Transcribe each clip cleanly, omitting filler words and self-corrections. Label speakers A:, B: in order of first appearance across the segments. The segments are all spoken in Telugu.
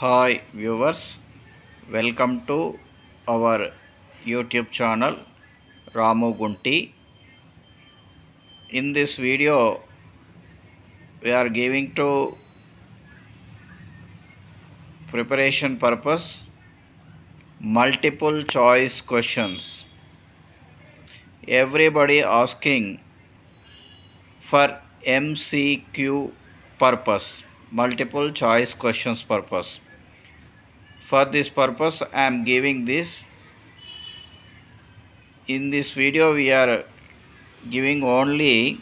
A: Hi viewers, welcome to our YouTube channel Ramu Gunti. In this video, we are giving to preparation purpose multiple choice questions. Everybody asking for MCQ purpose, multiple choice questions purpose. For this purpose, I am giving this. In this video, we are giving only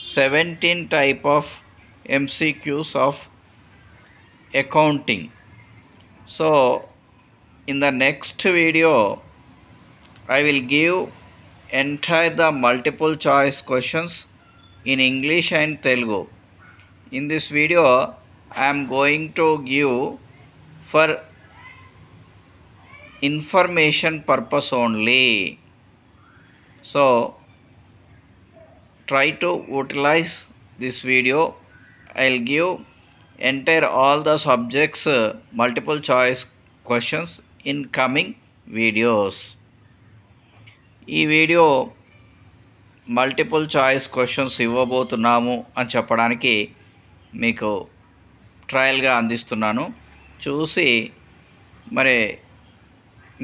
A: 17 type of MCQs of accounting. So in the next video I will give entire the multiple choice questions in English and Telugu. In this video I am going to give for information purpose only. So try to utilize this video. I'll give entire all the subjects multiple choice questions in coming videos. ఈ వీడియో మల్టిపుల్ చాయిస్ క్వశ్చన్స్ ఇవ్వబోతున్నాము అని చెప్పడానికి మీకు ట్రయల్గా అందిస్తున్నాను. చూసి మరి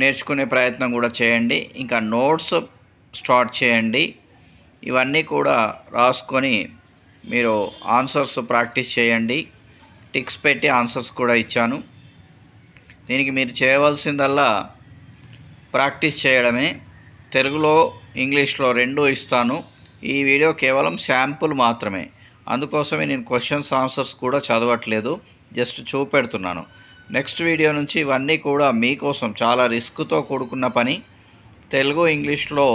A: నేర్చుకునే ప్రయత్నం కూడా చేయండి. ఇంకా నోట్స్ స్టార్ట్ చేయండి. ఇవన్నీ కూడా రాసుకొని మీరు ఆన్సర్స్ ప్రాక్టీస్ చేయండి. టిక్స్ పెట్టి ఆన్సర్స్ కూడా ఇచ్చాను. దీనికి మీరు చేయవలసిందల్లా ప్రాక్టీస్ చేయడమే. తెలుగులో ఇంగ్లీష్లో రెండూ ఇస్తాను. ఈ వీడియో కేవలం శాంపుల్ మాత్రమే. అందుకోసమే నేను క్వశ్చన్స్ ఆన్సర్స్ కూడా చదవట్లేదు, జస్ట్ చూపెడుతున్నాను. నెక్స్ట్ వీడియో నుంచి ఇవన్నీ కూడా మీకోసం చాలా రిస్క్తో కూడుకున్న పని. తెలుగు ఇంగ్లీష్లో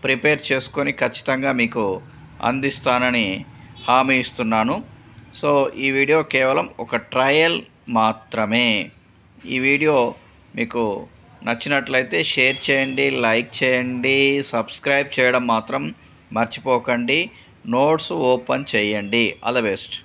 A: ప్రిపేర్ చేసుకొని ఖచ్చితంగా మీకు అందిస్తానని హామీ ఇస్తున్నాను. సో ఈ వీడియో కేవలం ఒక ట్రయల్ మాత్రమే. ఈ వీడియో మీకు నచ్చినట్లయితే షేర్ చేయండి, లైక్ చేయండి, సబ్స్క్రైబ్ చేయడం మాత్రం మర్చిపోకండి. నోట్స్ ఓపెన్ చేయండి. All the best.